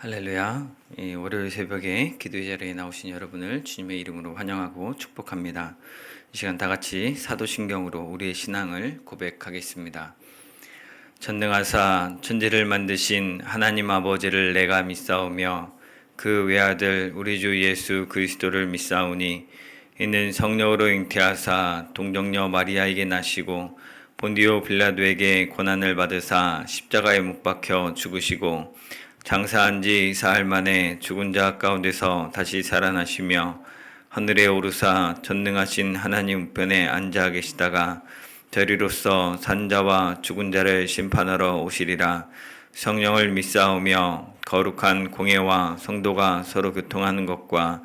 할렐루야. 월요일 새벽에 기도의 자리에 나오신 여러분을 주님의 이름으로 환영하고 축복합니다. 이 시간 다 같이 사도신경으로 우리의 신앙을 고백하겠습니다. 전능하사 천지를 만드신 하나님 아버지를 내가 믿사오며 그 외아들 우리 주 예수 그리스도를 믿사오니 이는 성령으로 잉태하사 동정녀 마리아에게 나시고 본디오 빌라도에게 고난을 받으사 십자가에 못 박혀 죽으시고 장사한 지 사흘 만에 죽은 자 가운데서 다시 살아나시며 하늘에 오르사 전능하신 하나님 우편에 앉아 계시다가 저리로서 산자와 죽은 자를 심판하러 오시리라. 성령을 믿사오며 거룩한 공예와 성도가 서로 교통하는 것과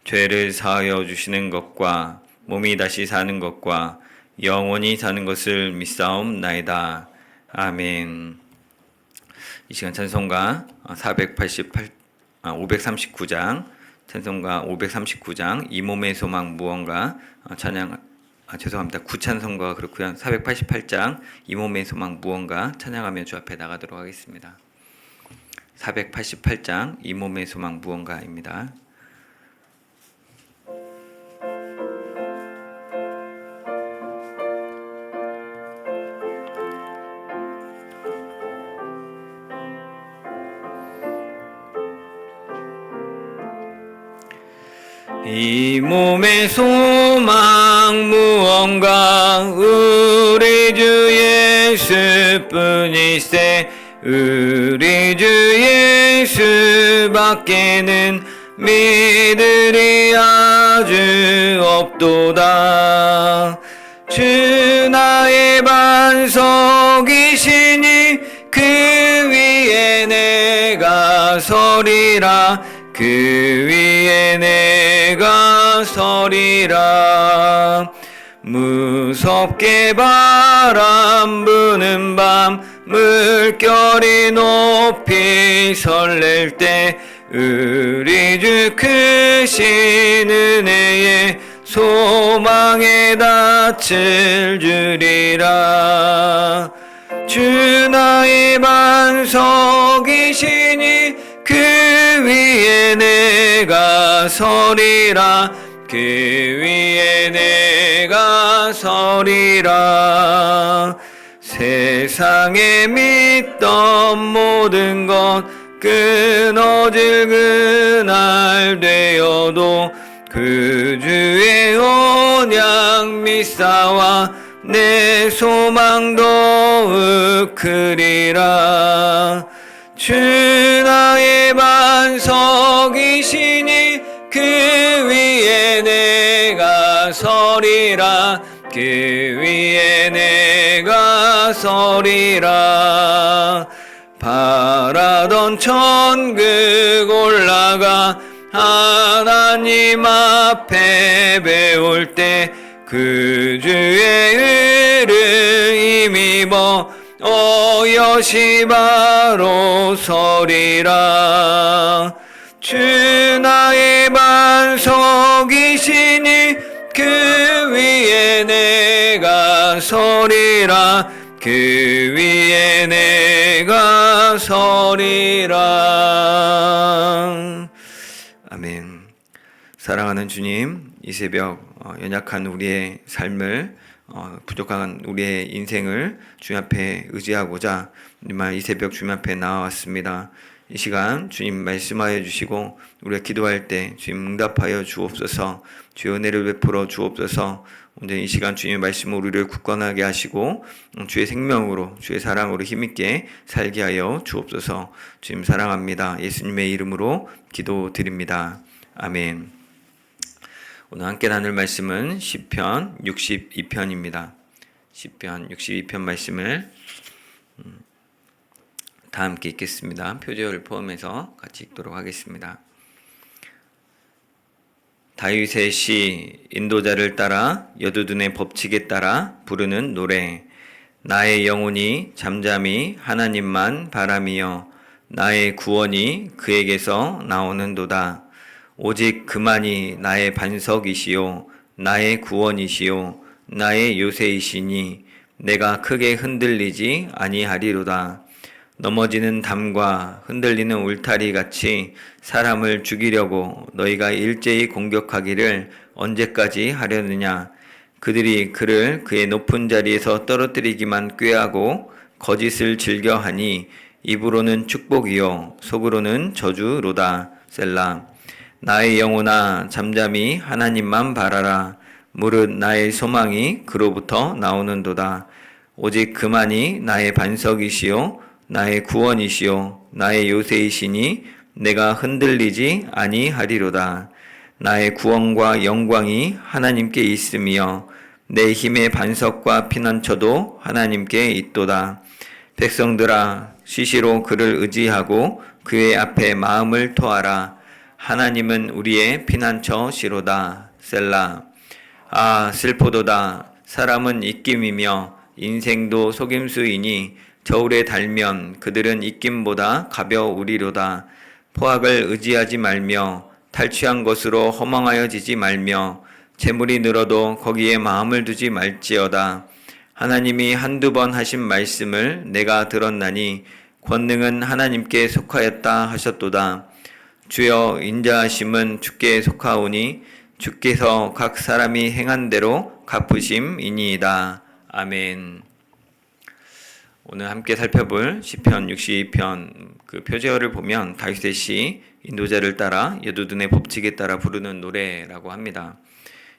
죄를 사하여 주시는 것과 몸이 다시 사는 것과 영원히 사는 것을 믿사옵나이다. 아멘. 이 시간 찬송가 539장 찬송가 539장 이 몸의 소망 무언가 찬양 구찬송가 그렇고요. 488장 이 몸의 소망 무언가 찬양하며 주 앞에 나가도록 하겠습니다. 488장 이 몸의 소망 무언가입니다. 이 몸의 소망 무언가 우리 주 예수뿐이세 우리 주 예수밖에는 믿으리 아주 없도다. 주 나의 반석이시니 그 위에 내가 서리라 그 위에 내가 서리라. 무섭게 바람 부는 밤 물결이 높이 설렐 때 우리 주 크신 은혜에 소망에 닻을 주리라. 주 나의 반석이시니 그 위에 내가 서리라 그 위에 내가 서리라. 세상에 믿던 모든 것 끊어질 그날 되어도 그 주의 언약 믿사와 내 소망 더욱 크리라. 주 나의 반석이시니 그 위에 내가 서리라 그 위에 내가 서리라. 바라던 천국 올라가 하나님 앞에 배울 때 그 주의 의를 힘입어 여시 바로 서리라. 주 나의 반석이시니 그 위에 내가 서리라 그 위에 내가 서리라. 아멘. 사랑하는 주님, 이 새벽 연약한 우리의 삶을 부족한 우리의 인생을 주님 앞에 의지하고자 이 새벽 주님 앞에 나왔습니다. 이 시간 주님 말씀하여 주시고 우리가 기도할 때 주님 응답하여 주옵소서. 주의 은혜를 베풀어 주옵소서. 오늘 이 시간 주님의 말씀으로 우리를 굳건하게 하시고 주의 생명으로 주의 사랑으로 힘있게 살게 하여 주옵소서. 주님 사랑합니다. 예수님의 이름으로 기도드립니다. 아멘. 오늘 함께 나눌 말씀은 시편 62편입니다. 시편 62편 말씀을 다 함께 읽겠습니다. 표제어를 포함해서 같이 읽도록 하겠습니다. 다윗의 시 인도자를 따라 여두둔의 법칙에 따라 부르는 노래. 나의 영혼이 잠잠히 하나님만 바라미여 나의 구원이 그에게서 나오는도다. 오직 그만이 나의 반석이시요 나의 구원이시요 나의 요새이시니 내가 크게 흔들리지 아니하리로다. 넘어지는 담과 흔들리는 울타리 같이 사람을 죽이려고 너희가 일제히 공격하기를 언제까지 하려느냐. 그들이 그를 그의 높은 자리에서 떨어뜨리기만 꾀하고 거짓을 즐겨하니 입으로는 축복이요 속으로는 저주로다. 셀라. 나의 영혼아 잠잠히 하나님만 바라라. 무릇 나의 소망이 그로부터 나오는도다. 오직 그만이 나의 반석이시요 나의 구원이시요 나의 요새이시니 내가 흔들리지 아니하리로다. 나의 구원과 영광이 하나님께 있으며 내 힘의 반석과 피난처도 하나님께 있도다. 백성들아 시시로 그를 의지하고 그의 앞에 마음을 토하라. 하나님은 우리의 피난처시로다. 셀라. 아 슬프도다. 사람은 입김이며 인생도 속임수이니 저울에 달면 그들은 입김보다 가벼우리로다. 포악을 의지하지 말며 탈취한 것으로 허망하여지지 말며 재물이 늘어도 거기에 마음을 두지 말지어다. 하나님이 한두 번 하신 말씀을 내가 들었나니 권능은 하나님께 속하였다 하셨도다. 주여 인자하심은 주께 속하오니 주께서 각 사람이 행한 대로 갚으심이니이다. 아멘. 오늘 함께 살펴볼 시편 62편 그 표제어를 보면 다윗의 시 인도자를 따라 여두둔의 법칙에 따라 부르는 노래라고 합니다.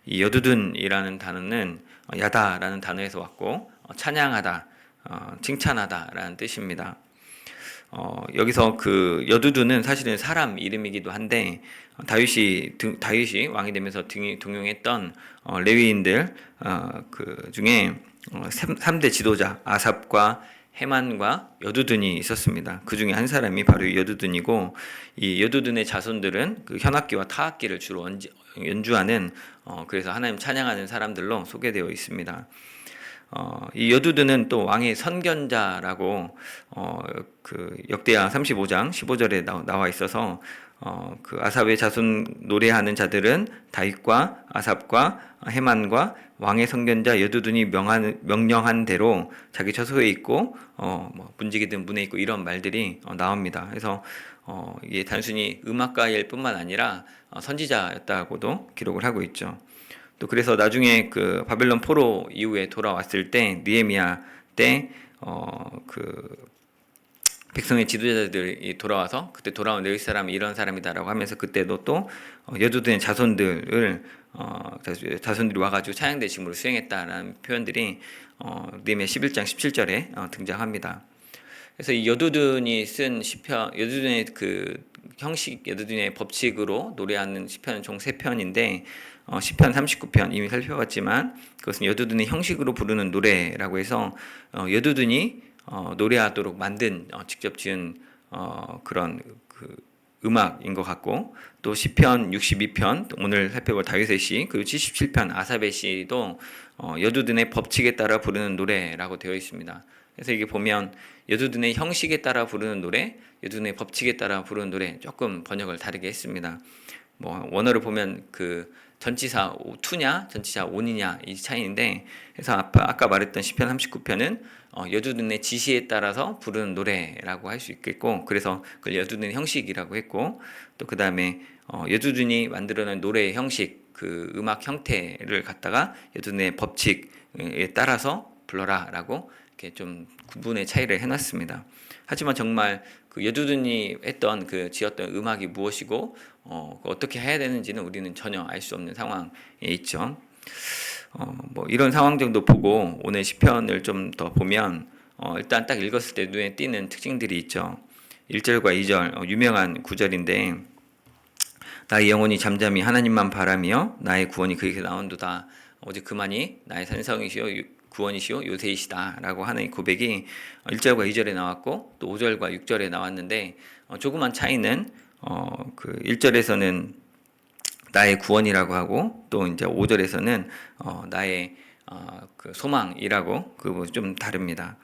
이 여두둔이라는 단어는 야다라는 단어에서 왔고 찬양하다, 칭찬하다라는 뜻입니다. 여기서 그 여두둔은 사실은 사람 이름이기도 한데 다윗이 왕이 되면서 등용했던 레위인들 그 중에 3대 지도자 아삽과 헤만과 여두둔이 있었습니다. 그 중에 한 사람이 바로 여두둔이고, 이 여두둔의 자손들은 그 현악기와 타악기를 주로 연주하는 그래서 하나님 찬양하는 사람들로 소개되어 있습니다. 이 여두둔은 또 왕의 선견자라고 그 역대하 35장 15절에 나와 있어서 그 아삽의 자손 노래하는 자들은 다윗과 아삽과 헤만과 왕의 선견자 여두둔이 명령한 대로 자기 처소에 있고 뭐 문지기든 문에 있고 이런 말들이 나옵니다. 그래서 이게 단순히 음악가일 뿐만 아니라 선지자였다고도 기록을 하고 있죠. 또 그래서 나중에 그 바벨론 포로 이후에 돌아왔을 때 느헤미야 때 그 백성의 지도자들이 돌아와서 그때 돌아온 레위 사람이 이런 사람이다라고 하면서 그때도 또 여두둔의 자손들이 와가지고 찬양 대식물을 수행했다라는 표현들이 느헤미야 11장 17절에 등장합니다. 그래서 이 여두둔이 쓴 시편, 여두둔의 그 형식, 여두둔의 법칙으로 노래하는 시편은 총 3편인데 시편 39편 이미 살펴봤지만 그것은 여두둔의 형식으로 부르는 노래라고 해서 여두둔이 노래하도록 만든 직접 지은 그런 그 음악인 것 같고, 또 시편 62편 오늘 살펴볼 다윗의 시 그리고 77편 아삽의 시도 여두둔의 법칙에 따라 부르는 노래라고 되어 있습니다. 그래서 이게 보면 여두둔의 형식에 따라 부르는 노래, 여두둔의 법칙에 따라 부르는 노래 조금 번역을 다르게 했습니다. 뭐 원어를 보면 그 전치사 to냐 전치사 on이냐 이 차이인데, 그래서 아까 말했던 시편 39편은 여두둔의 지시에 따라서 부르는 노래라고 할 수 있겠고, 그래서 그걸 여두둔의 형식이라고 했고, 또 그 다음에 여두둔이 만들어낸 노래의 형식, 그 음악 형태를 갖다가 여두둔의 법칙에 따라서 불러라라고 이렇게 좀 구분의 차이를 해놨습니다. 하지만 정말 그 여두둔이 했던 그 지었던 음악이 무엇이고 어떻게 해야 되는지는 우리는 전혀 알 수 없는 상황에 있죠. 뭐 이런 상황 정도 보고 오늘 시편을 좀 더 보면 일단 딱 읽었을 때 눈에 띄는 특징들이 있죠. 1절과 2절 유명한 구절인데, 나의 영혼이 잠잠히 하나님만 바라며 나의 구원이 그에게 나온도다. 오직 그만이 나의 산성이시요 구원이시요 요새이시다 라고 하는 고백이 1절과 2절에 나왔고 또 5절과 6절에 나왔는데, 조그만 차이는 그 1절에서는 나의 구원이라고 하고 또 이제 5절에서는 나의 그 소망이라고 그 좀 다릅니다.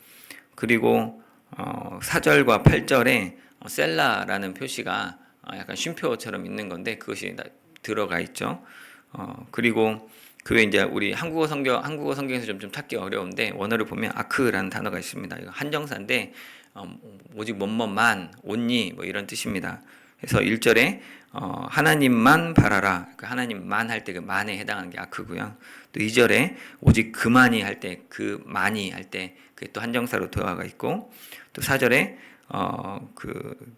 그리고 4절과 8절에 셀라라는 표시가 약간 쉼표처럼 있는 건데 그것이 들어가 있죠. 그리고 그 외에 이제 우리 한국어 성경에서 좀 찾기 어려운데 원어를 보면 아크라는 단어가 있습니다. 이거 한정사인데 오직 뭐뭐만 온니 뭐 이런 뜻입니다. 그래서 1절에 하나님만 바라라. 그 하나님만 할 때 그 만에 해당하는 게 아크고요. 또 2절에 오직 그만이 할 때 그 많이 할 때 그게 또 한정사로 들어가 있고, 또 4절에 그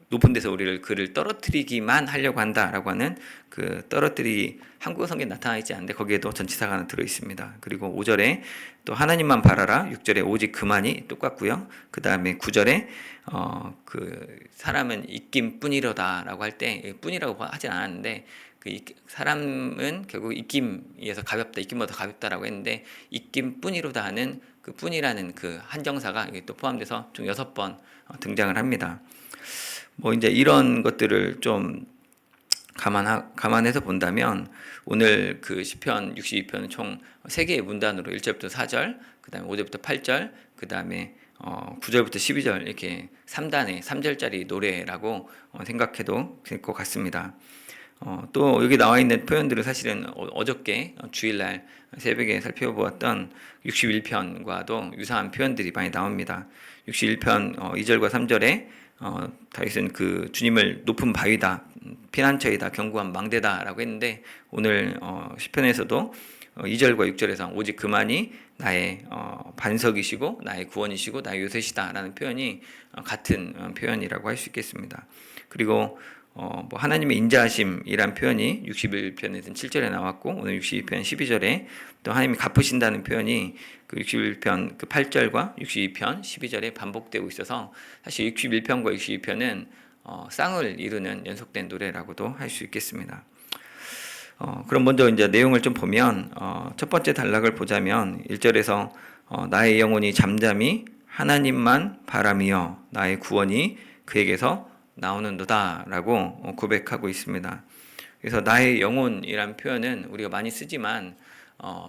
높은 데서 우리를 그를 떨어뜨리기만 하려고 한다라고 하는 그 떨어뜨리 한국어 성경에 나타나 있지 않은데 거기에도 전치사가 하나 들어 있습니다. 그리고 5절에 또 하나님만 바라라. 6절에 오직 그만이 똑같고요. 그 다음에 9절에 그 사람은 입김뿐이로다라고 할 때 뿐이라고 하진 않았는데 그 사람은 결국 입김에서 가볍다, 입김보다 가볍다라고 했는데 입김뿐이로다 하는 그 뿐이라는 그 한정사가 또 포함돼서 총 6번 등장을 합니다. 뭐 이제 이런 것들을 좀 감안해서 본다면 오늘 그 시편 62편은 총 3개의 문단으로 1절부터 4절, 그다음에 5절부터 8절, 그다음에 9절부터 12절 이렇게 3단의 3절짜리 노래라고 생각해도 될 것 같습니다. 또 여기 나와 있는 표현들은 사실은 어저께 주일날 새벽에 살펴보았던 61편과도 유사한 표현들이 많이 나옵니다. 61편 2절과 3절에 다윗은 그 주님을 높은 바위다, 피난처이다, 견고한 망대다라고 했는데 오늘 시편에서도 2절과 6절에서 오직 그만이 나의 반석이시고 나의 구원이시고 나의 요새시다라는 표현이 같은 표현이라고 할 수 있겠습니다. 그리고 뭐 하나님의 인자하심이란 표현이 61편에서는 7절에 나왔고 오늘 62편 12절에 또 하나님이 갚으신다는 표현이 그 61편 그 8절과 62편 12절에 반복되고 있어서 사실 61편과 62편은 쌍을 이루는 연속된 노래라고도 할 수 있겠습니다. 그럼 먼저 이제 내용을 좀 보면 첫 번째 단락을 보자면 1절에서 나의 영혼이 잠잠히 하나님만 바라며 나의 구원이 그에게서 나오는도다라고 고백하고 있습니다. 그래서 나의 영혼이란 표현은 우리가 많이 쓰지만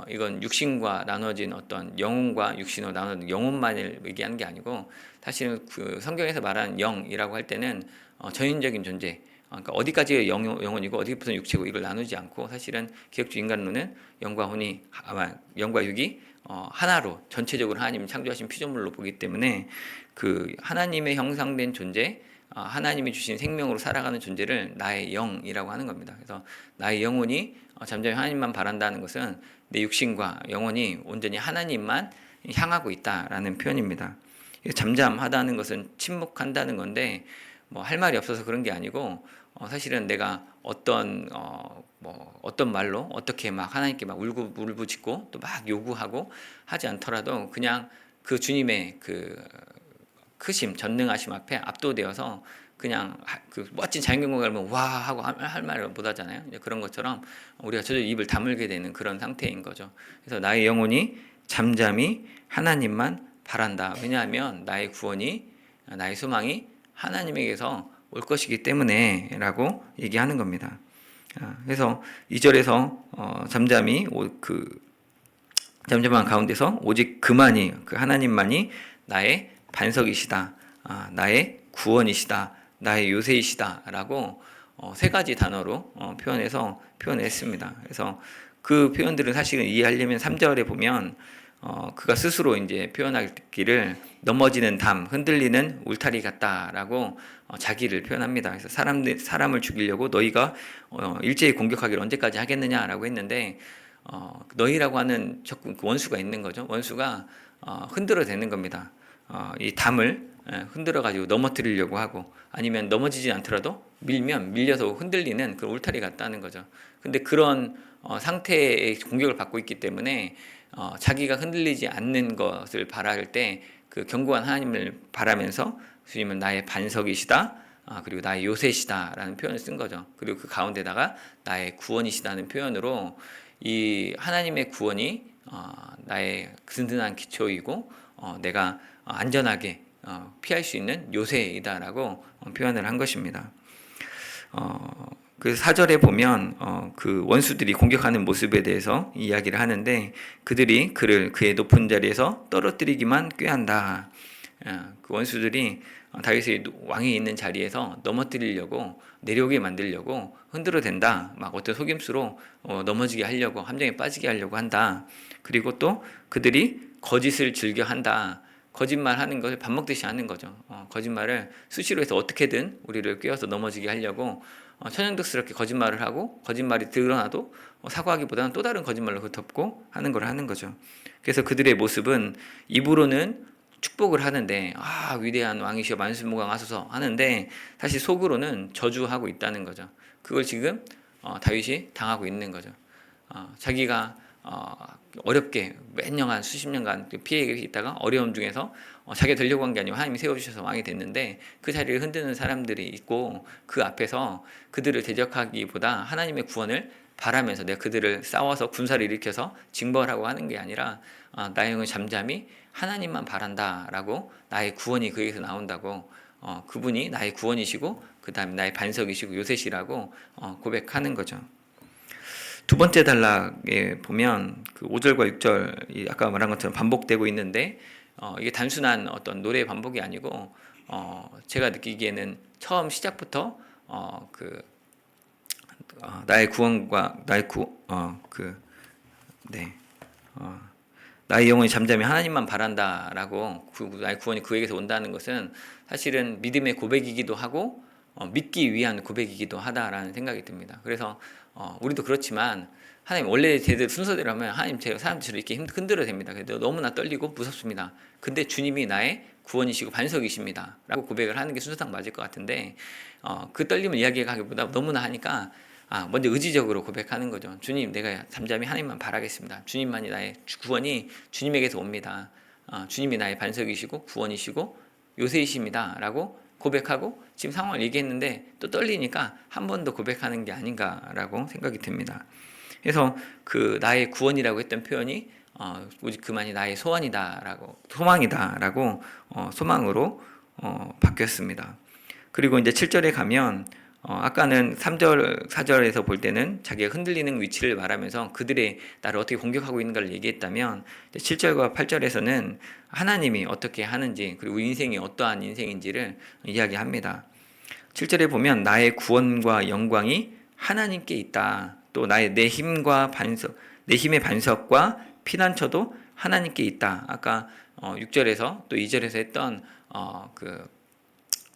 이건 육신과 나눠진 어떤 영혼과 육신으로 나눠진 영혼만을 얘기하는 게 아니고 사실은 그 성경에서 말하는 영이라고 할 때는 전인적인 존재, 그러니까 어디까지 영혼이고 어디부터 육체고 이걸 나누지 않고 사실은 기독교 인간론은 영과 혼이 영과 육이 하나로 전체적으로 하나님이 창조하신 피조물로 보기 때문에 그 하나님의 형상된 존재, 하나님이 주신 생명으로 살아가는 존재를 나의 영이라고 하는 겁니다. 그래서 나의 영혼이 잠잠히 하나님만 바란다는 것은 내 육신과 영혼이 온전히 하나님만 향하고 있다라는 표현입니다. 잠잠하다는 것은 침묵한다는 건데 뭐 할 말이 없어서 그런 게 아니고 사실은 내가 어떤 말로 어떻게 막 하나님께 막 울부짖고 또 막 요구하고 하지 않더라도 그냥 그 주님의 그 크심, 전능하심 앞에 압도되어서 그냥 그 멋진 자연경관을 보면 와 하고 할 말을 못 하잖아요. 그런 것처럼 우리가 저절로 입을 다물게 되는 그런 상태인 거죠. 그래서 나의 영혼이 잠잠히 하나님만 바란다. 왜냐하면 나의 구원이, 나의 소망이 하나님에게서 올 것이기 때문에 라고 얘기하는 겁니다. 그래서 2절에서 잠잠히 그 잠잠한 가운데서 오직 그만이, 그 하나님만이 나의 반석이시다, 나의 구원이시다, 나의 요새이시다라고 3가지 단어로 표현했습니다. 그래서 그 표현들은 사실은 이해하려면 3절에 보면 그가 스스로 이제 표현하기를 넘어지는 담, 흔들리는 울타리 같다라고 자기를 표현합니다. 그래서 사람을 죽이려고 너희가 일제히 공격하기를 언제까지 하겠느냐라고 했는데 너희라고 하는 원수가 있는 거죠. 원수가 흔들어대는 겁니다. 이 담을 흔들어 가지고 넘어뜨리려고 하고 아니면 넘어지지 않더라도 밀려서 흔들리는 그 울타리 같다는 거죠. 근데 그런 상태의 공격을 받고 있기 때문에 자기가 흔들리지 않는 것을 바랄 때 그 견고한 하나님을 바라면서 주님은 나의 반석이시다, 그리고 나의 요새시다라는 표현을 쓴 거죠. 그리고 그 가운데다가 나의 구원이시다는 표현으로 이 하나님의 구원이 나의 든든한 기초이고 내가 안전하게 피할 수 있는 요새이다라고 표현을 한 것입니다. 그 4절에 보면 그 원수들이 공격하는 모습에 대해서 이야기를 하는데 그들이 그를 그의 높은 자리에서 떨어뜨리기만 꾀한다. 그 원수들이 다윗의 왕이 있는 자리에서 넘어뜨리려고 내려오게 만들려고 흔들어댄다. 막 어떤 속임수로 넘어지게 하려고 함정에 빠지게 하려고 한다. 그리고 또 그들이 거짓을 즐겨한다. 거짓말하는 것을 밥 먹듯이 하는 거죠. 거짓말을 수시로 해서 어떻게든 우리를 꿰어서 넘어지게 하려고 천연덕스럽게 거짓말을 하고, 거짓말이 드러나도 사과하기보다는 또 다른 거짓말로 그 덮고 하는 걸 하는 거죠. 그래서 그들의 모습은 입으로는 축복을 하는데, 위대한 왕이시여 만수무강하소서 하는데, 사실 속으로는 저주하고 있다는 거죠. 그걸 지금 다윗이 당하고 있는 거죠. 자기가 어렵게 몇 년간 수십 년간 피해 있다가 어려움 중에서 자기가 되려고 한 게 아니고 하나님이 세워주셔서 왕이 됐는데, 그 자리를 흔드는 사람들이 있고, 그 앞에서 그들을 대적하기보다 하나님의 구원을 바라면서, 내가 그들을 싸워서 군사를 일으켜서 징벌하고 하는 게 아니라 나의 영은 잠잠히 하나님만 바란다라고, 나의 구원이 그에게서 나온다고, 그분이 나의 구원이시고 그 다음에 나의 반석이시고 요새시라고 고백하는 거죠. 두 번째 단락에 보면 그 5절과 6절, 아까 말한 것처럼 반복되고 있는데, 이게 단순한 어떤 노래의 반복이 아니고, 제가 느끼기에는 처음 시작부터 나의 구원과 나의 영혼이 잠잠히 하나님만 바란다라고, 나의 구원이 그에게서 온다는 것은 사실은 믿음의 고백이기도 하고 믿기 위한 고백이기도 하다라는 생각이 듭니다. 그래서 우리도 그렇지만, 하나님 원래 제대로 순서대로 하면 하나님 제가 사람들을 이렇게 흔들어야 됩니다. 그래도 너무나 떨리고 무섭습니다. 근데 주님이 나의 구원이시고 반석이십니다 라고 고백을 하는 게 순서상 맞을 것 같은데, 그 떨림을 이야기하기보다 너무나 하니까 먼저 의지적으로 고백하는 거죠. 주님, 내가 잠잠히 하나님만 바라겠습니다. 주님만이 나의 구원이 주님에게서 옵니다. 주님이 나의 반석이시고 구원이시고 요새이십니다 라고 고백하고, 지금 상황을 얘기했는데 또 떨리니까 한 번 더 고백하는 게 아닌가라고 생각이 듭니다. 그래서 그 나의 구원이라고 했던 표현이 오직 그만이 나의 소원이다라고, 소망이다라고 소망으로 바뀌었습니다. 그리고 이제 7절에 가면 아까는 3절, 4절에서 볼 때는 자기가 흔들리는 위치를 말하면서 그들의 나를 어떻게 공격하고 있는가를 얘기했다면, 7절과 8절에서는 하나님이 어떻게 하는지, 그리고 인생이 어떠한 인생인지를 이야기합니다. 7절에 보면 나의 구원과 영광이 하나님께 있다. 또 내 힘과 반석, 내 힘의 반석과 피난처도 하나님께 있다. 아까 6절에서 또 2절에서 했던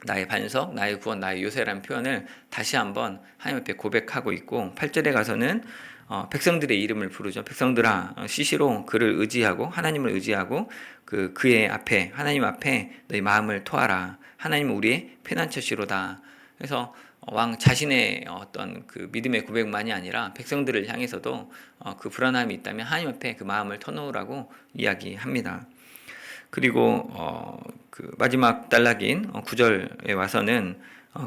나의 반석, 나의 구원, 나의 요새라는 표현을 다시 한번 하나님 앞에 고백하고 있고, 8절에 가서는 백성들의 이름을 부르죠. 백성들아, 시시로 그를 의지하고 하나님을 의지하고 그의 앞에, 하나님 앞에 너희 마음을 토하라. 하나님은 우리의 피난처시로다. 그래서 왕 자신의 어떤 그 믿음의 고백만이 아니라 백성들을 향해서도 그 불안함이 있다면 하나님 앞에 그 마음을 터놓으라고 이야기합니다. 그리고 그 마지막 단락인 9절에 와서는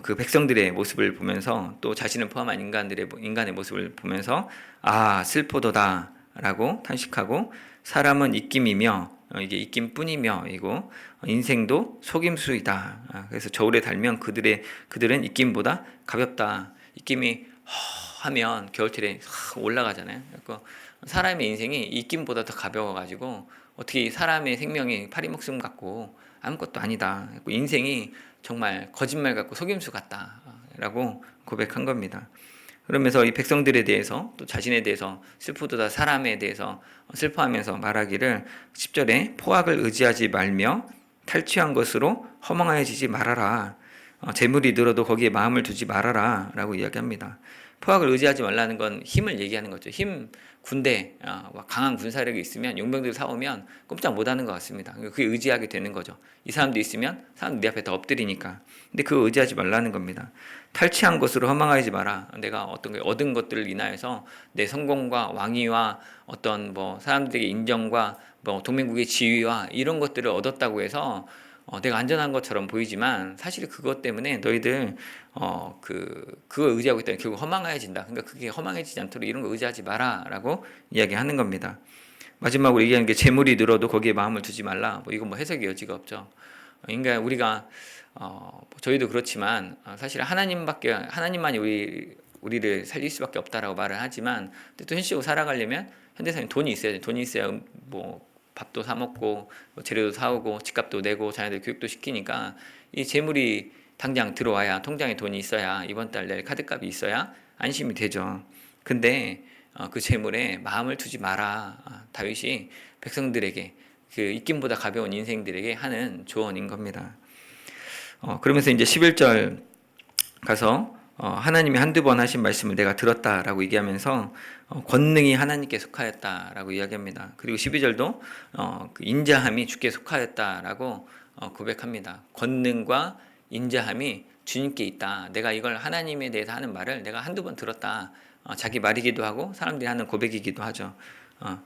그 백성들의 모습을 보면서, 또 자신을 포함한 인간의 모습을 보면서 슬프도다라고 탄식하고, 사람은 입김이며, 이게 입김뿐이며 이고 인생도 속임수이다. 그래서 저울에 달면 그들은 입김보다 가볍다. 입김이 하면 겨울철에 올라가잖아요. 그러니까 사람의 인생이 입김보다 더 가벼워가지고 어떻게 사람의 생명이 파리 목숨 같고 아무것도 아니다. 인생이 정말 거짓말 같고 속임수 같다라고 고백한 겁니다. 그러면서 이 백성들에 대해서, 또 자신에 대해서 슬프도다, 사람에 대해서 슬퍼하면서 말하기를 10절에 포악을 의지하지 말며 탈취한 것으로 허망해지지 말아라. 재물이 늘어도 거기에 마음을 두지 말아라 라고 이야기합니다. 포악을 의지하지 말라는 건 힘을 얘기하는 거죠. 군대, 강한 군사력이 있으면 용병들 사오면 꼼짝 못하는 것 같습니다. 그게 의지하게 되는 거죠. 이 사람도 있으면 사람들 네 앞에 다 엎드리니까. 근데 그거 의지하지 말라는 겁니다. 탈취한 것으로 허망하지 마라. 내가 어떤 얻은 것들을 인하여서 내 성공과 왕위와 어떤 사람들에게 인정과 동맹국의 지위와 이런 것들을 얻었다고 해서 내가 안전한 것처럼 보이지만, 사실 그것 때문에 너희들 그거 의지하고 있다면 결국 허망해진다. 그러니까 그게 허망해지지 않도록 이런 거 의지하지 마라라고 이야기하는 겁니다. 마지막으로 얘기하는 게 재물이 늘어도 거기에 마음을 두지 말라. 이건 해석의 여지가 없죠. 그러니까 우리가 저희도 그렇지만 사실 하나님만이 우리를 살릴 수밖에 없다라고 말을 하지만, 또 현실적으로 살아가려면 현대사회는 돈이 있어야 돼. 돈이 있어야 밥도 사 먹고 재료도 사오고 집값도 내고 자녀들 교육도 시키니까, 이 재물이 당장 들어와야, 통장에 돈이 있어야, 이번 달 낼 카드값이 있어야 안심이 되죠. 근데 그 재물에 마음을 두지 마라. 다윗이 백성들에게 그 입김보다 가벼운 인생들에게 하는 조언인 겁니다. 그러면서 이제 11절 가서 하나님이 한두 번 하신 말씀을 내가 들었다라고 얘기하면서 권능이 하나님께 속하였다라고 이야기합니다. 그리고 12절도 그 인자함이 주께 속하였다라고 고백합니다. 권능과 인자함이 주님께 있다. 내가 이걸 하나님에 대해서 하는 말을 내가 한두 번 들었다. 자기 말이기도 하고 사람들이 하는 고백이기도 하죠.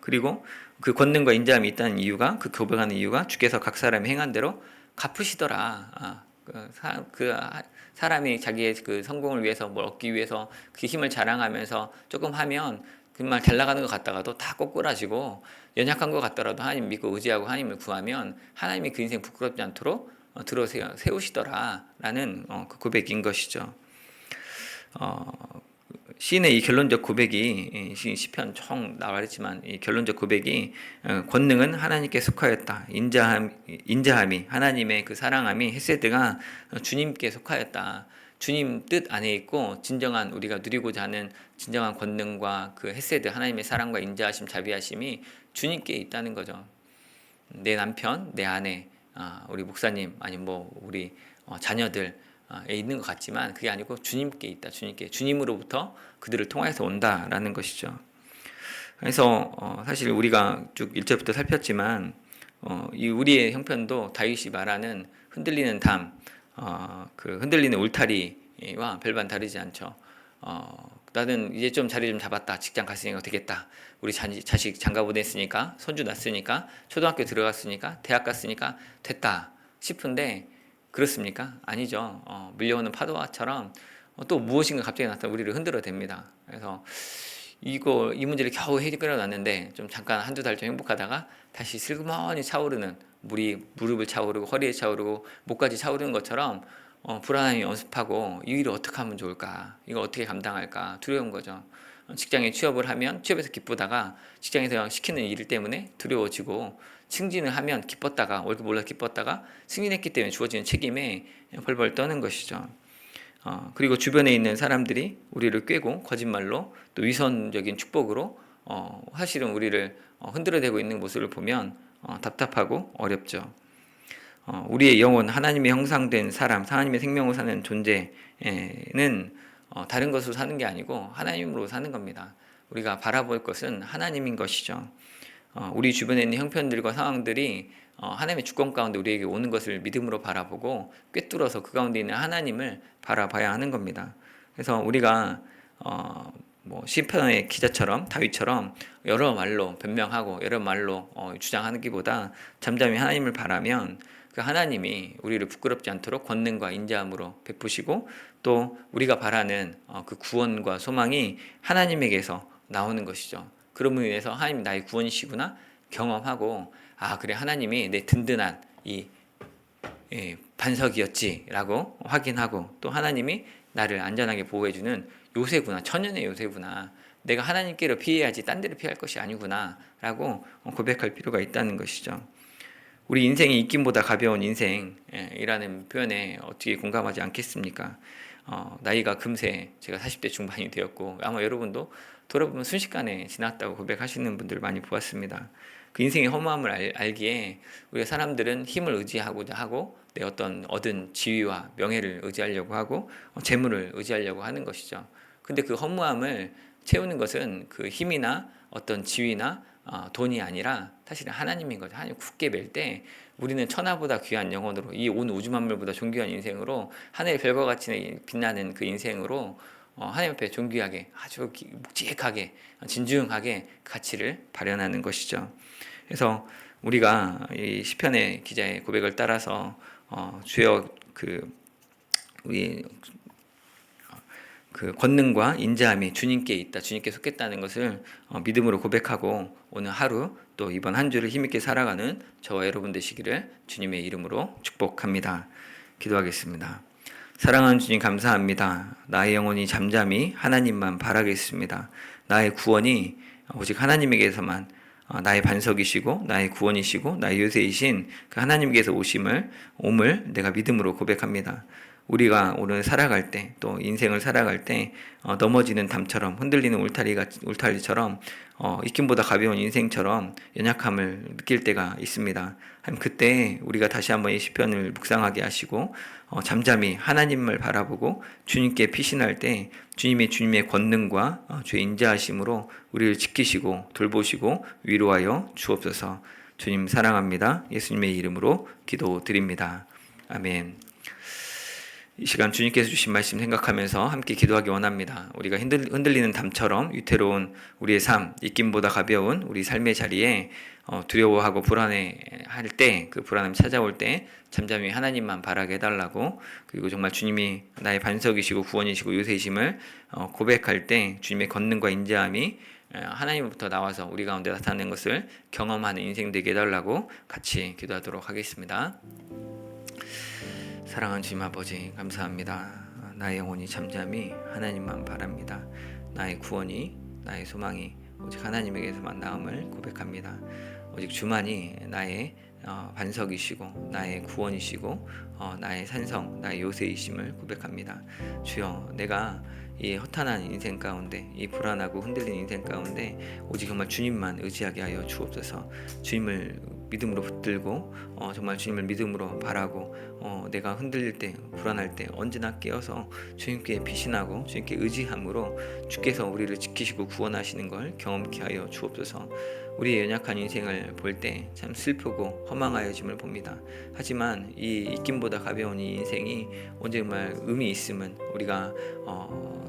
그리고 그 권능과 인자함이 있다는 이유가, 그 고백하는 이유가 주께서 각 사람이 행한 대로 갚으시더라. 그 사람이 자기의 그 성공을 위해서 뭘 얻기 위해서 그 힘을 자랑하면서 조금 하면 정말 잘 나가는 것 같다가도 다 꼬꾸라지고 연약한 것 같더라도 하나님 믿고 의지하고 하나님을 구하면 하나님이 그 인생 부끄럽지 않도록 들어 세우시더라라는 그 고백인 것이죠. 시인의 이 결론적 고백이 시편 총 나와있지만 이 결론적 고백이 권능은 하나님께 속하였다. 인자함이 하나님의 그 사랑함이 헤세드가 주님께 속하였다. 주님 뜻 안에 있고 진정한 우리가 누리고자 하는 진정한 권능과 그 헤세드 하나님의 사랑과 인자하심 자비하심이 주님께 있다는 거죠. 내 남편, 내 아내, 우리 목사님 아니면 뭐 우리 자녀들 있는 것 같지만 그게 아니고 주님께 있다. 주님으로부터 그들을 통해서 온다라는 것이죠. 그래서 사실 우리가 쭉 1절부터 살폈지만 이 우리의 형편도 다윗이 말하는 흔들리는 담, 그 흔들리는 울타리와 별반 다르지 않죠. 나는 이제 좀 자리 좀 잡았다. 직장 갔으니까 되겠다. 우리 자식 장가 보냈으니까, 손주 낳았으니까, 초등학교 들어갔으니까, 대학 갔으니까 됐다 싶은데 그렇습니까? 아니죠. 밀려오는 파도와처럼 또 무엇인가 갑자기 나타나 우리를 흔들어 댑니다. 그래서 이 문제를 겨우 해결해놨는데 좀 잠깐 한두 달 좀 행복하다가 다시 슬그머니 차오르는 물이 무릎을 차오르고 허리에 차오르고 목까지 차오르는 것처럼 불안함이 엄습하고 이 일을 어떻게 하면 좋을까? 이걸 어떻게 감당할까? 두려운 거죠. 직장에 취업을 하면 취업에서 기쁘다가 직장에서 시키는 일 때문에 두려워지고 승진을 하면 기뻤다가 월급 올라 기뻤다가 승진했기 때문에 주어지는 책임에 벌벌 떠는 것이죠. 그리고 주변에 있는 사람들이 우리를 꿰고 거짓말로 또 위선적인 축복으로 사실은 우리를 흔들어대고 있는 모습을 보면 답답하고 어렵죠. 우리의 영혼, 하나님의 형상된 사람, 하나님의 생명으로 사는 존재는 다른 것으로 사는 게 아니고 하나님으로 사는 겁니다. 우리가 바라볼 것은 하나님인 것이죠. 우리 주변에 있는 형편들과 상황들이 하나님의 주권 가운데 우리에게 오는 것을 믿음으로 바라보고 꿰뚫어서 그 가운데 있는 하나님을 바라봐야 하는 겁니다. 그래서 우리가 뭐 시편의 기자처럼 다윗처럼 여러 말로 변명하고 여러 말로 주장하기보다 잠잠히 하나님을 바라면 그 하나님이 우리를 부끄럽지 않도록 권능과 인자함으로 베푸시고 또 우리가 바라는 그 구원과 소망이 하나님에게서 나오는 것이죠. 그럼으로 인해서 하나님 나의 구원이시구나 경험하고 그래 하나님이 내 든든한 이 반석이었지라고 확인하고 또 하나님이 나를 안전하게 보호해주는 요새구나 천연의 요새구나 내가 하나님께로 피해야지 딴 데로 피할 것이 아니구나 라고 고백할 필요가 있다는 것이죠. 우리 인생이 입김보다 가벼운 인생이라는 표현에 어떻게 공감하지 않겠습니까? 나이가 금세 제가 40대 중반이 되었고 아마 여러분도 돌아보면 순식간에 지났다고 고백하시는 분들 많이 보았습니다. 그 인생의 허무함을 알기에 우리 사람들은 힘을 의지하고자 하고 내 어떤 얻은 지위와 명예를 의지하려고 하고 재물을 의지하려고 하는 것이죠. 근데 그 허무함을 채우는 것은 그 힘이나 어떤 지위나 돈이 아니라 사실은 하나님인 거죠. 하나님 굳게 맬 때 우리는 천하보다 귀한 영혼으로 이 온 우주 만물보다 존귀한 인생으로 하늘의 별과 같이 빛나는 그 인생으로 하나님 앞에 존귀하게 아주 묵직하게 진중하게 가치를 발현하는 것이죠. 그래서 우리가 이 시편의 기자의 고백을 따라서 주여 우리 그 권능과 인자함이 주님께 있다, 주님께 속했다는 것을 믿음으로 고백하고 오늘 하루 또 이번 한 주를 힘있게 살아가는 저와 여러분 되시기를 주님의 이름으로 축복합니다. 기도하겠습니다. 사랑하는 주님 감사합니다. 나의 영혼이 잠잠히 하나님만 바라겠습니다. 나의 구원이 오직 하나님에게서만 나의 반석이시고 나의 구원이시고 나의 요새이신 그 하나님께서 옴을 내가 믿음으로 고백합니다. 우리가 오늘 살아갈 때, 또 인생을 살아갈 때 넘어지는 담처럼, 흔들리는 울타리처럼 입김보다 가벼운 인생처럼 연약함을 느낄 때가 있습니다. 그때 우리가 다시 한번 이 시편을 묵상하게 하시고 잠잠히 하나님을 바라보고 주님께 피신할 때 주님의 권능과 주의 인자하심으로 우리를 지키시고 돌보시고 위로하여 주옵소서. 주님 사랑합니다. 예수님의 이름으로 기도드립니다. 아멘. 이 시간 주님께서 주신 말씀 생각하면서 함께 기도하기 원합니다. 우리가 흔들리는 담처럼 위태로운 우리의 삶, 입김보다 가벼운 우리 삶의 자리에 두려워하고 불안해할 때, 그 불안함이 찾아올 때 잠잠히 하나님만 바라게 해달라고, 그리고 정말 주님이 나의 반석이시고 구원이시고 요새이심을 고백할 때 주님의 권능과 인자함이 하나님으로부터 나와서 우리 가운데 나타나는 것을 경험하는 인생 되게 해달라고 같이 기도하도록 하겠습니다. 사랑하는 주님 아버지, 감사합니다. 나의 영혼이 잠잠히 하나님만 바랍니다. 나의 구원이, 나의 소망이 오직 하나님에게서만 나음을 고백합니다. 오직 주만이 나의 반석이시고 나의 구원이시고 나의 산성, 나의 요새이심을 고백합니다. 주여, 내가 이 허탄한 인생 가운데, 이 불안하고 흔들린 인생 가운데 오직 정말 주님만 의지하게 하여 주옵소서. 주님을 믿음으로 붙들고 정말 주님을 믿음으로 바라고 내가 흔들릴 때, 불안할 때 언제나 깨어서 주님께 피신하고 주님께 의지함으로 주께서 우리를 지키시고 구원하시는 걸 경험케 하여 주옵소서. 우리의 연약한 인생을 볼 때 참 슬프고 허망하여짐을 봅니다. 하지만 이 입김보다 가벼운 이 인생이 언제 정말 의미 있음은 우리가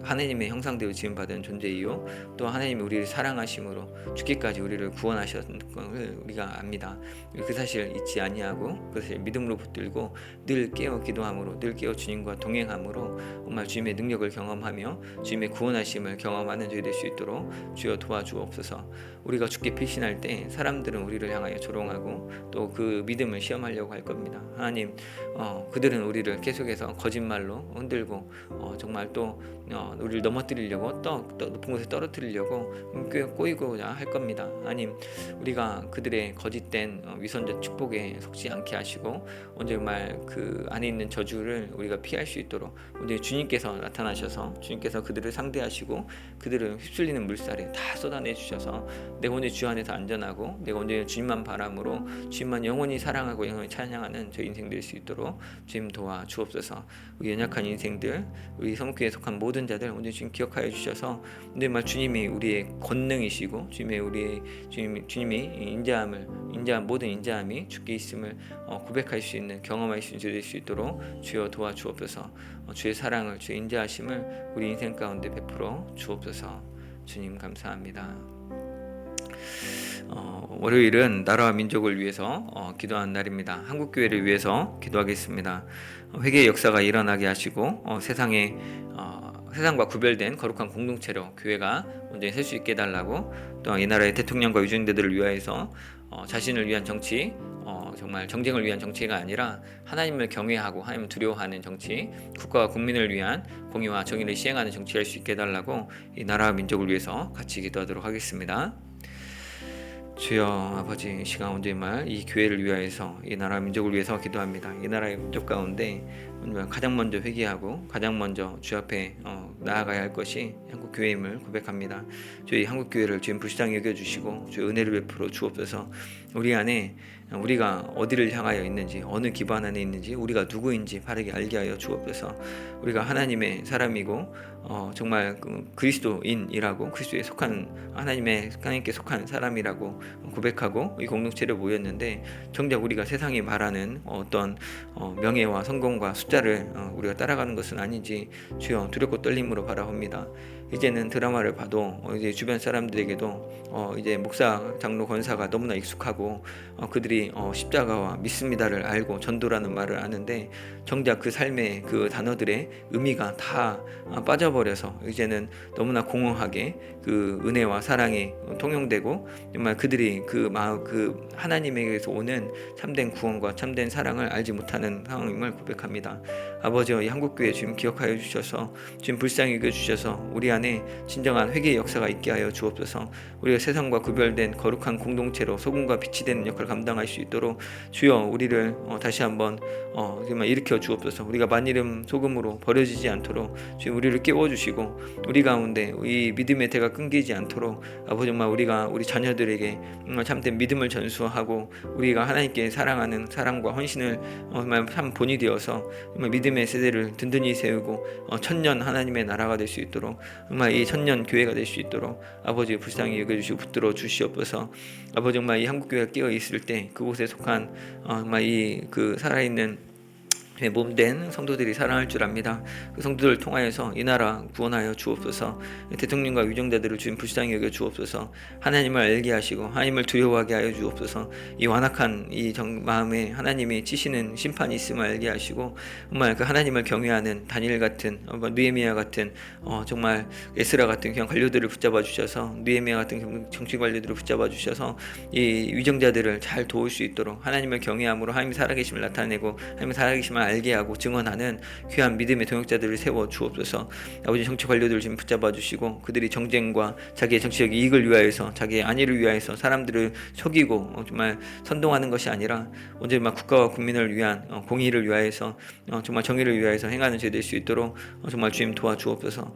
하나님의 형상대로 지음받은 존재이요, 또 하나님이 우리를 사랑하심으로 죽기까지 우리를 구원하셨는 것을 우리가 압니다. 그 사실 잊지 아니하고 그 사실 믿음으로 붙들고 늘 깨어 기도함으로, 늘 깨어 주님과 동행함으로 정말 주님의 능력을 경험하며 주님의 구원하심을 경험하는 저희 될 수 있도록 주여 도와주옵소서. 우리가 주께 피신할 때 사람들은 우리를 향하여 조롱하고 또 그 믿음을 시험하려고 할 겁니다. 하나님, 그들은 우리를 계속해서 거짓말로 흔들고 정말 또 우리를 넘어뜨리려고 또 높은 곳에 떨어뜨리려고 꼬이고자 할 겁니다. 하나님, 우리가 그들의 거짓된 위선적 축복에 속지 않게 하시고 언제 정말 그 안에 있는 저주를 우리가 피할 수 있도록 오늘 주님께서 나타나셔서 주님께서 그들을 상대하시고 그들을 휩쓸리는 물살에 다 쏟아내 주셔서 내가 오늘 주 안에서 안전하고 내가 오늘 주님만 바람으로 주님만 영원히 사랑하고 영원히 찬양하는 저 인생 될 수 있도록 주님 도와 주옵소서. 우리 연약한 인생들, 우리 성교에 속한 모든 자들 오늘 주님 기억하여 주셔서 오늘 말 주님이 우리의 권능이시고 주님이 인자함, 모든 인자함이 주께 있음을 고백할 수 있는, 경험할 수 있는 될 수 있도록 주여 도와 주옵소서. 주의 사랑을, 주의 인자하심을 우리 인생 가운데 베풀어 주옵소서. 주님 감사합니다. 월요일은 나라와 민족을 위해서 기도하는 날입니다. 한국교회를 위해서 기도하겠습니다. 회개의 역사가 일어나게 하시고 세상과 구별된 거룩한 공동체로 교회가 온전히 설 수 있게 해달라고, 또 이 나라의 대통령과 유정대들을 위하여서 자신을 위한 정치, 정말 정쟁을 위한 정치가 아니라 하나님을 경외하고 하나님을 두려워하는 정치, 국가와 국민을 위한 공의와 정의를 시행하는 정치를 할 수 있게 해달라고 이 나라와 민족을 위해서 같이 기도하도록 하겠습니다. 주여 아버지, 이 시간 온전말 이 교회를 위하여서 이 나라 민족을 위해서 기도합니다. 이 나라의 민족 가운데 가장 먼저 회개하고 가장 먼저 주 앞에 나아가야 할 것이 한국 교회임을 고백합니다. 저희 한국 교회를 주님 불쌍히 여겨주시고 주의 은혜를 베풀어 주옵소서. 우리 안에 우리가 어디를 향하여 있는지, 어느 기반 안에 있는지, 우리가 누구인지 바르게 알게 하여 주옵소서. 우리가 하나님의 사람이고 정말 그리스도인이라고, 그리스도에 속한 하나님께 속한 사람이라고 고백하고 이 공동체를 모였는데, 정작 우리가 세상이 말하는 어떤 명예와 성공과 숫자를 우리가 따라가는 것은 아닌지 주여 두렵고 떨림으로 바라봅니다. 이제는 드라마를 봐도 이제 주변 사람들에게도 이제 목사, 장로, 권사가 너무나 익숙하고 그들이 십자가와 믿습니다를 알고 전도라는 말을 아는데, 정작 그 삶의 그 단어들의 의미가 다 빠져버린 떠나버려서 이제는 너무나 공허하게 그 은혜와 사랑이 통용되고 정말 그들이 그 하나님에게서 오는 참된 구원과 참된 사랑을 알지 못하는 상황임을 고백합니다. 아버지, 이 한국교회 주님 기억하여 주셔서 주님 불쌍히 여겨 주셔서 우리 안에 진정한 회개의 역사가 있게 하여 주옵소서. 우리가 세상과 구별된 거룩한 공동체로 소금과 빛이 되는 역할을 감당할 수 있도록 주여 우리를 다시 한번 정말 일으켜 주옵소서. 우리가 만이름 소금으로 버려지지 않도록 주님 우리를 깨워주시고 우리 가운데 이 믿음의 대가 끊기지 않도록 아버지 정말 우리가 우리 자녀들에게 참된 믿음을 전수하고 우리가 하나님께 사랑하는 사랑과 헌신을 정말 참 본이 되어서 정말 믿음의 세대를 든든히 세우고 천년 하나님의 나라가 될 수 있도록 정말 이 천년 교회가 될 수 있도록 아버지 불쌍히 여겨주시고 붙들어 주시옵소서. 아버지 정말 이 한국교회가 끼어 있을 때 그곳에 속한 정말 이 그 살아있는 몸된 성도들이 사랑할 줄 압니다. 그 성도들을 통하여서 이 나라 구원하여 주옵소서. 대통령과 위정자들을 주님 불쌍히 여겨 주옵소서. 하나님을 알게 하시고 하나님을 두려워하게 하여 주옵소서. 이 완악한 이 마음에 하나님이 치시는 심판이 있음을 알게 하시고 정말 그 하나님을 경외하는 다니엘 같은 느헤미야 같은 정말 에스라 같은 그냥 관료들을 붙잡아 주셔서 느헤미야 같은 정치 관료들을 붙잡아 주셔서 이 위정자들을 잘 도울 수 있도록 하나님을 경외함으로 하나님이 살아계심을 나타내고 하나님의 살아계심을 알게 하고 증언하는 귀한 믿음의 동역자들을 세워 주옵소서. 아버지 정치 관료들을 지금 붙잡아 주시고 그들이 정쟁과 자기의 정치적 이익을 위하여서 자기의 안위를 위하여서 사람들을 속이고 정말 선동하는 것이 아니라 언제나 국가와 국민을 위한 공의를 위하여서 정말 정의를 위하여서 행하는 죄 될 수 있도록 정말 주님 도와주옵소서.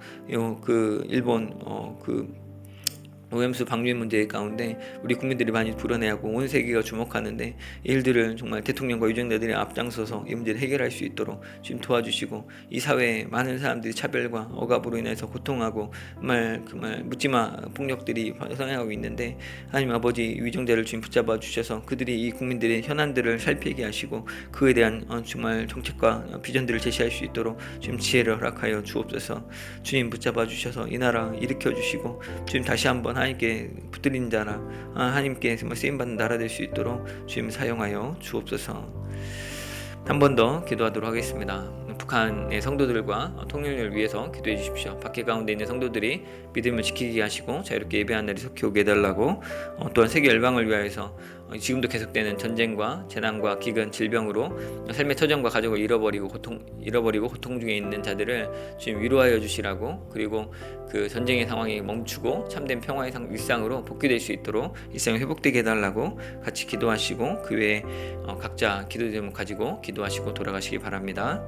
그 일본 오염수 방류 문제 가운데 우리 국민들이 많이 불어내고 온 세계가 주목하는데 일들을 정말 대통령과 유정자들이 앞장서서 이 문제를 해결할 수 있도록 지금 도와주시고 이 사회에 많은 사람들이 차별과 억압으로 인해서 고통하고 정말 묻지마 폭력들이 성행하고 있는데 하나님 아버지 위정자를 지금 붙잡아 주셔서 그들이 이 국민들의 현안들을 살피게 하시고 그에 대한 정말 정책과 비전들을 제시할 수 있도록 지금 지혜를 허락하여 주옵소서. 주님 붙잡아 주셔서 이 나라 일으켜 주시고 주님 다시 한번 하나님께 붙들린 자라 하나님께 정말 쓰임받는 나라 될 수 있도록 주님 사용하여 주옵소서. 한 번 더 기도하도록 하겠습니다. 북한의 성도들과 통일을 위해서 기도해 주십시오. 밖에 가운데 있는 성도들이 믿음을 지키게 하시고 자유롭게 예배하는 날이 속히 오게 해달라고 또한 세계 열방을 위하여서 지금도 계속되는 전쟁과 재난과 기근, 질병으로 삶의 터전과 가족을 잃어버리고 고통 중에 있는 자들을 지금 위로하여 주시라고 그리고 그 전쟁의 상황이 멈추고 참된 평화의 일상으로 복귀될 수 있도록 일상이 회복되게 해달라고 같이 기도하시고 그 외에 각자 기도 제목 가지고 기도하시고 돌아가시기 바랍니다.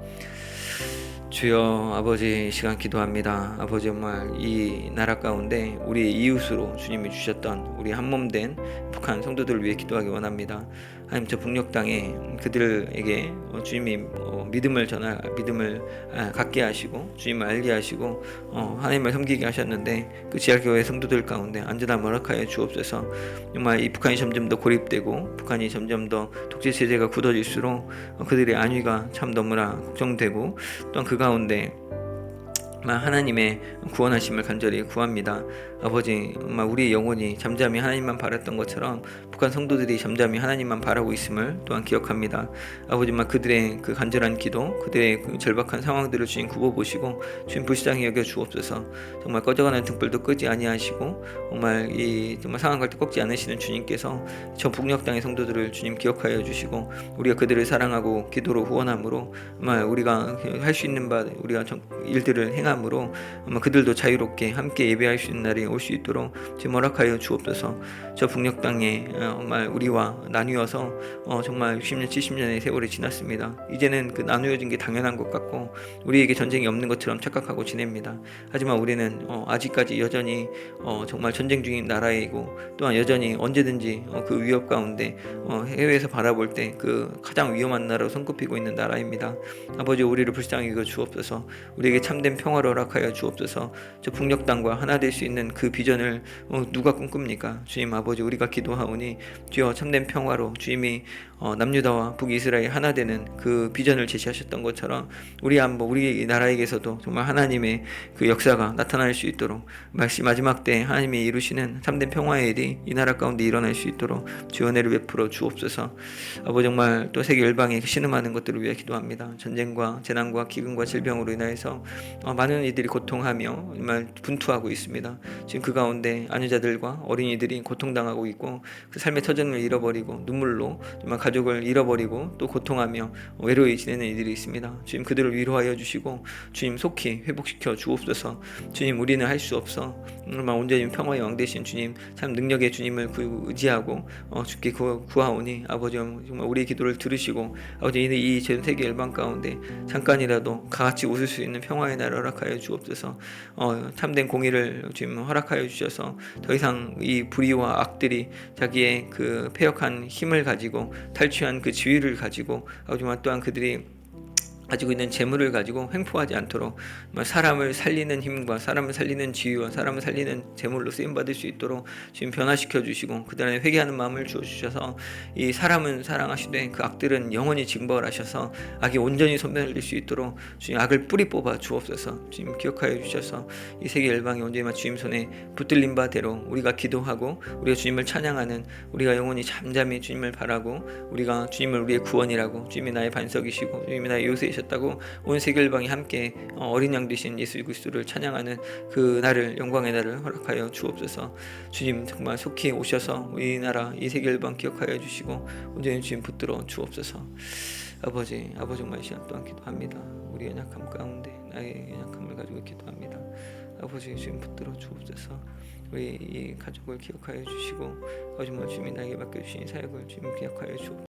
주여 아버지 시간 기도합니다. 아버지 정말 이 나라 가운데 우리 이웃으로 주님이 주셨던 우리 한몸된 북한 성도들을 위해 기도하기 원합니다. 하나님 저 북녘 땅에 그들에게 주님이 믿음을 갖게 하시고 주님을 알게 하시고 하나님을 섬기게 하셨는데 그 지하교회 성도들 가운데 안전함 허락하여 주옵소서. 정말 이 북한이 점점 더 고립되고 북한이 점점 더 독재 체제가 굳어질수록 그들의 안위가 참 너무나 걱정되고 또한 그 가운데 하나님의 구원하심을 간절히 구합니다. 아버지 정말 우리의 영혼이 잠잠히 하나님만 바랐던 것처럼 북한 성도들이 잠잠히 하나님만 바라고 있음을 또한 기억합니다. 아버지 정말 그들의 그 간절한 기도 그들의 그 절박한 상황들을 주님 굽어보시고 주님 불쌍히 여겨 주옵소서. 정말 꺼져가는 등불도 끄지 아니하시고 정말 상황 갈 때 꺾지 않으시는 주님께서 저 북녘 땅의 성도들을 주님 기억하여 주시고 우리가 그들을 사랑하고 기도로 후원함으로 정말 우리가 할 수 있는 바 우리가 일들을 행함으로 그들도 자유롭게 함께 예배할 수 있는 날이 올 수 있도록 지금 허락하여 주옵소서. 저 북녘 땅에 정말 우리와 나뉘어서 정말 60년 70년의 세월이 지났습니다. 이제는 그 나누어진 게 당연한 것 같고 우리에게 전쟁이 없는 것처럼 착각하고 지냅니다. 하지만 우리는 아직까지 여전히 정말 전쟁 중인 나라이고 또한 여전히 언제든지 그 위협 가운데 해외에서 바라볼 때 그 가장 위험한 나라로 손꼽히고 있는 나라입니다. 아버지 우리를 불쌍히 여겨 주옵소서. 우리에게 참된 평화를 허락하여 주옵소서. 저 북녘 땅과 하나 될 수 있는 그 비전을 누가 꿈꿉니까? 주님 아버지 우리가 기도하오니 주여 참된 평화로 주님이 남유다와 북이스라엘 하나 되는 그 비전을 제시하셨던 것처럼 우리 나라에게서도 정말 하나님의 그 역사가 나타날 수 있도록 마지막 때 하나님이 이루시는 참된 평화의 일이 이 나라 가운데 일어날 수 있도록 주여 은혜를 베풀어 주옵소서. 아버지 정말 또 세계 열방에 신음하는 것들을 위해 기도합니다. 전쟁과 재난과 기근과 질병으로 인하여서 많은 많은 이들이 고통하며 정말 분투하고 있습니다. 지금 그 가운데 안유자들과 어린이들이 고통당하고 있고 그 삶의 터전을 잃어버리고 눈물로 정말 가족을 잃어버리고 또 고통하며 외로이 지내는 이들이 있습니다. 주님 그들을 위로하여 주시고 주님 속히 회복시켜 주옵소서. 주님 우리는 할 수 없어 정말 온전히 평화의 왕 되신 주님 참 능력의 주님을 의지하고 주께 구하오니 아버지 정말 우리의 기도를 들으시고 아버지 이 전 세계 열방 가운데 잠깐이라도 같이 웃을 수 있는 평화의 날을 허락하여 주옵소서. 참된 공의를 지금 허락하여 주셔서 더 이상 이 불의와 악들이 자기의 그 패역한 힘을 가지고 탈취한 그 지위를 가지고 하지만 또한 그들이 가지고 있는 재물을 가지고 횡포하지 않도록 사람을 살리는 힘과 사람을 살리는 지위와 사람을 살리는 재물로 쓰임받을 수 있도록 지금 변화시켜 주시고 그 다음에 회개하는 마음을 주셔서 이 사람은 사랑하시되 그 악들은 영원히 징벌 하셔서 악이 온전히 소멸될 수 있도록 주님 악을 뿌리 뽑아 주옵소서. 주님 기억하여 주셔서 이 세계 열방이 온전히 주님 손에 붙들린 바대로 우리가 기도하고 우리가 주님을 찬양하는 우리가 영원히 잠잠히 주님을 바라고 우리가 주님을 우리의 구원이라고 주님이 나의 반석이시고 주님이 나의 요새 다고 온 세계 열방이 함께 어린 양 되신 예수 그리스도를 찬양하는 그 날을 영광의 날을 허락하여 주옵소서. 주님 정말 속히 오셔서 우리나라 이 세계 열방 기억하여 주시고 온전히 주님 붙들어 주옵소서. 아버지 정말 이 시간 또한 기도합니다. 우리 연약함 가운데 나의 연약함을 가지고 기도합니다. 아버지 주님 붙들어 주옵소서. 우리 이 가족을 기억하여 주시고 정말 주님 나에게 맡겨주신 사역을 주님 기억하여 주옵소서.